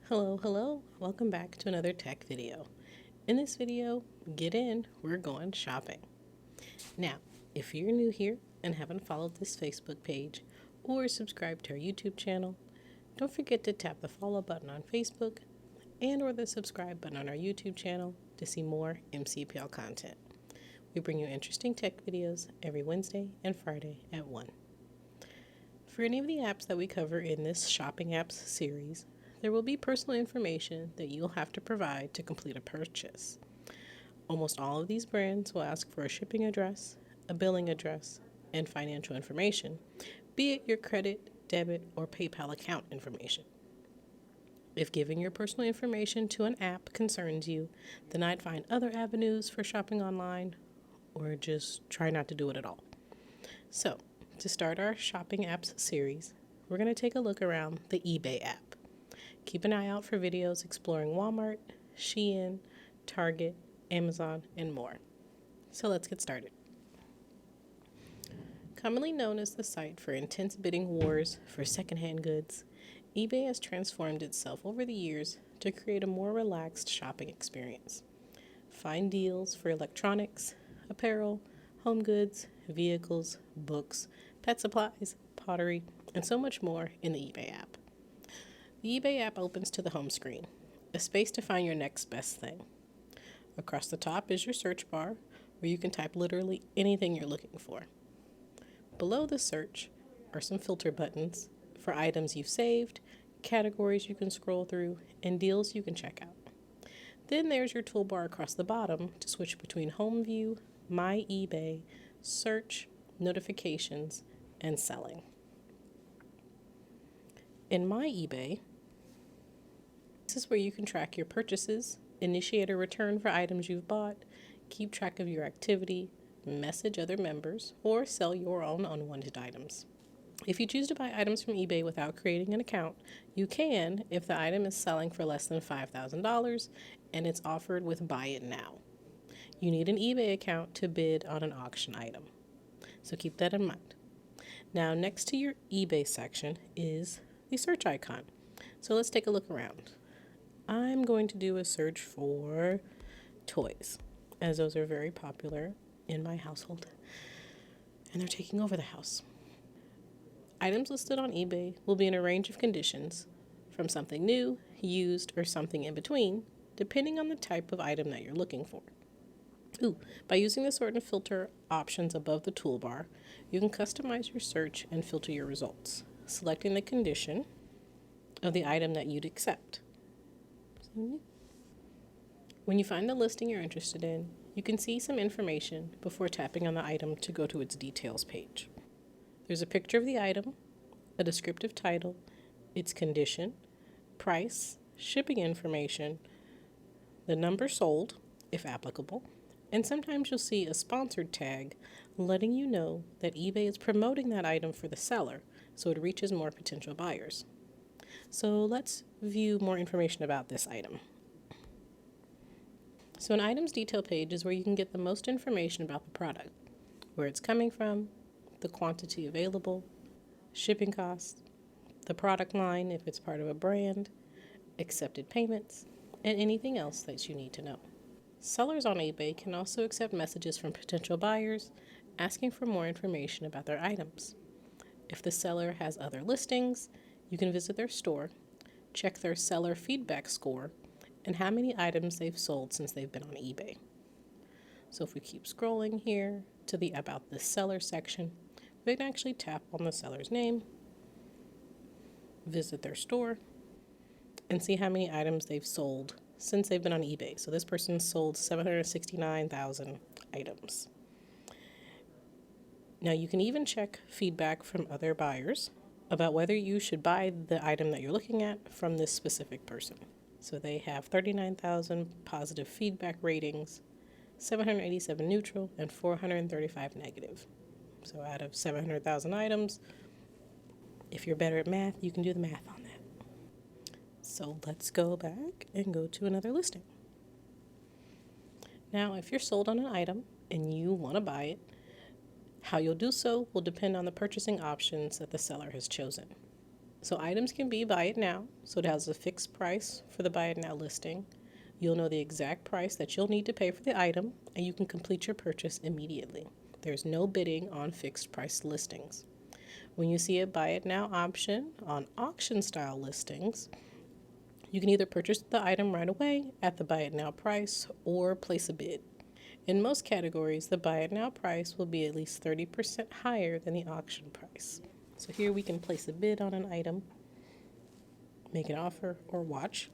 Hello, welcome back to another tech video. In this video, we're going shopping. Now, if you're new here and haven't followed this Facebook page or subscribed to our YouTube channel, don't forget to tap the follow button on Facebook or the subscribe button on our YouTube channel to see more MCPL content. We bring you interesting tech videos every Wednesday and Friday at 1. For any of the apps that we cover in this shopping apps series, there will be personal information that you'll have to provide to complete a purchase. Almost all of these brands will ask for a shipping address, a billing address, and financial information, be it your credit, debit, or PayPal account information. If giving your personal information to an app concerns you, then I'd find other avenues for shopping online or just try not to do it at all. So, to start our shopping apps series, we're going to take a look around the eBay app. Keep an eye out for videos exploring Walmart, Shein, Target, Amazon, and more. So let's get started. Commonly known as the site for intense bidding wars for secondhand goods, eBay has transformed itself over the years to create a more relaxed shopping experience. Find deals for electronics, apparel, home goods, vehicles, books, pet supplies, pottery, and so much more in the eBay app. The eBay app opens to the home screen, a space to find your next best thing. Across the top is your search bar, where you can type literally anything you're looking for. Below the search are some filter buttons for items you've saved, categories you can scroll through, and deals you can check out. Then there's your toolbar across the bottom to switch between Home View, My eBay, Search, Notifications, and Selling. In My eBay, this is where you can track your purchases, initiate a return for items you've bought, keep track of your activity, message other members, or sell your own unwanted items. If you choose to buy items from eBay without creating an account, you can if the item is selling for less than $5,000 and it's offered with Buy It Now. You need an eBay account to bid on an auction item, so keep that in mind. Now, next to your eBay section is the search icon. So let's take a look around. I'm going to do a search for toys, as those are very popular in my household, and they're taking over the house. Items listed on eBay will be in a range of conditions, from something new, used, or something in between, depending on the type of item that you're looking for. By using the sort and filter options above the toolbar, you can customize your search and filter your results, selecting the condition of the item that you'd accept. When you find the listing you're interested in, you can see some information before tapping on the item to go to its details page. There's a picture of the item, a descriptive title, its condition, price, shipping information, the number sold, if applicable, and sometimes you'll see a sponsored tag letting you know that eBay is promoting that item for the seller so it reaches more potential buyers. So let's view more information about this item. So an item's detail page is where you can get the most information about the product, where it's coming from, the quantity available, shipping costs, the product line if it's part of a brand, accepted payments, and anything else that you need to know. Sellers on eBay can also accept messages from potential buyers asking for more information about their items. If the seller has other listings, you can visit their store, check their seller feedback score, and how many items they've sold since they've been on eBay. So if we keep scrolling here to the About the Seller section, we can actually tap on the seller's name, visit their store, and see how many items they've sold since they've been on eBay. So this person sold 769,000 items. Now you can even check feedback from other buyers about whether you should buy the item that you're looking at from this specific person. So they have 39,000 positive feedback ratings, 787 neutral, and 435 negative. So out of 700,000 items, if you're better at math, you can do the math on that. So let's go back and go to another listing. Now, if you're sold on an item and you want to buy it, how you'll do so will depend on the purchasing options that the seller has chosen. So items can be buy it now, so it has a fixed price for the buy it now listing. You'll know the exact price that you'll need to pay for the item, and you can complete your purchase immediately. There's no bidding on fixed price listings. When you see a buy it now option on auction style listings, you can either purchase the item right away at the buy it now price or place a bid. In most categories, the buy it now price will be at least 30% higher than the auction price. So here we can place a bid on an item, make an offer, or watch.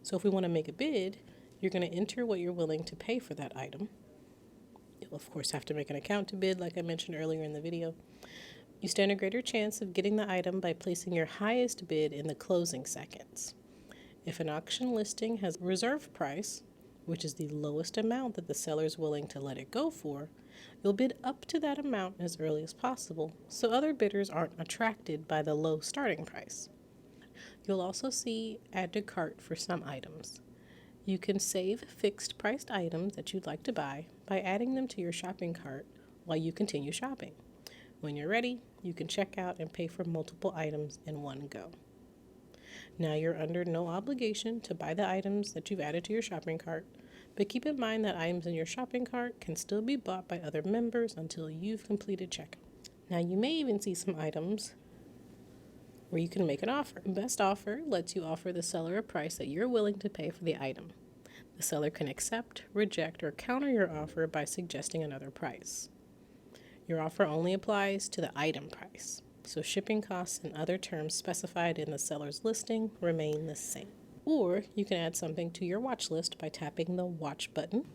So if we want to make a bid, you're going to enter what you're willing to pay for that item. You'll of course have to make an account to bid, like I mentioned earlier in the video. You stand a greater chance of getting the item by placing your highest bid in the closing seconds. If an auction listing has a reserve price, which is the lowest amount that the seller is willing to let it go for, you'll bid up to that amount as early as possible so other bidders aren't attracted by the low starting price. You'll also see add to cart for some items. You can save fixed priced items that you'd like to buy by adding them to your shopping cart while you continue shopping. When you're ready, you can check out and pay for multiple items in one go. Now you're under no obligation to buy the items that you've added to your shopping cart, but keep in mind that items in your shopping cart can still be bought by other members until you've completed checkout. Now you may even see some items where you can make an offer. Best offer lets you offer the seller a price that you're willing to pay for the item. The seller can accept, reject, or counter your offer by suggesting another price. Your offer only applies to the item price, so shipping costs and other terms specified in the seller's listing remain the same. Or you can add something to your watch list by tapping the watch button.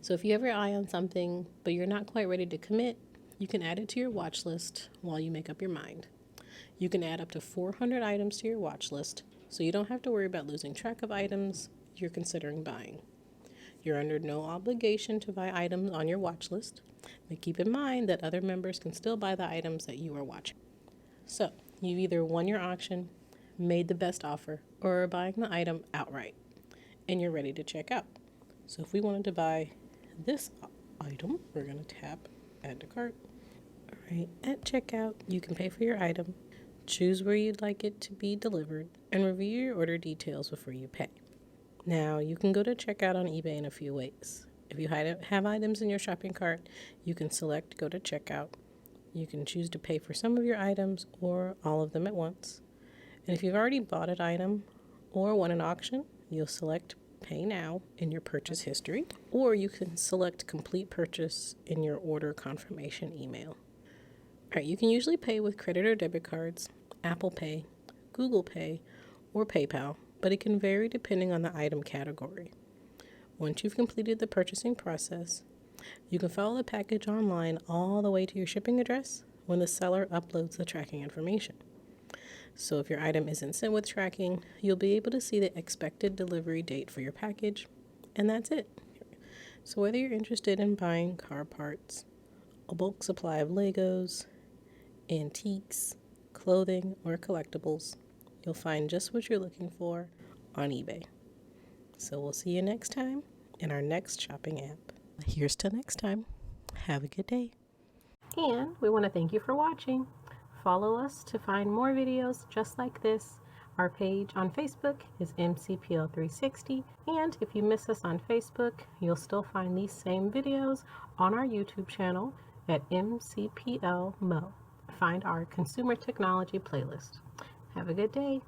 So if you have your eye on something but you're not quite ready to commit, you can add it to your watch list while you make up your mind. You can add up to 400 items to your watch list, so you don't have to worry about losing track of items you're considering buying. You're under no obligation to buy items on your watch list, but keep in mind that other members can still buy the items that you are watching. So, you've either won your auction, made the best offer, or are buying the item outright, and you're ready to check out. So if we wanted to buy this item, we're going to tap add to cart. All right, at checkout, you can pay for your item, choose where you'd like it to be delivered, and review your order details before you pay. Now, you can go to checkout on eBay in a few ways. If you have items in your shopping cart, you can select go to checkout. You can choose to pay for some of your items or all of them at once. And if you've already bought an item or won an auction, you'll select pay now in your purchase history, or you can select complete purchase in your order confirmation email. All right, you can usually pay with credit or debit cards, Apple Pay, Google Pay, or PayPal, but it can vary depending on the item category. Once you've completed the purchasing process, you can follow the package online all the way to your shipping address when the seller uploads the tracking information. So if your item isn't sent with tracking, you'll be able to see the expected delivery date for your package, and that's it. So whether you're interested in buying car parts, a bulk supply of Legos, antiques, clothing, or collectibles, you'll find just what you're looking for on eBay. So we'll see you next time in our next shopping app. Here's till next time. Have a good day. And we want to thank you for watching. Follow us to find more videos just like this. Our page on Facebook is MCPL 360, and if you miss us on Facebook, you'll still find these same videos on our YouTube channel at MCPL Mo. Find our consumer technology playlist. Have a good day.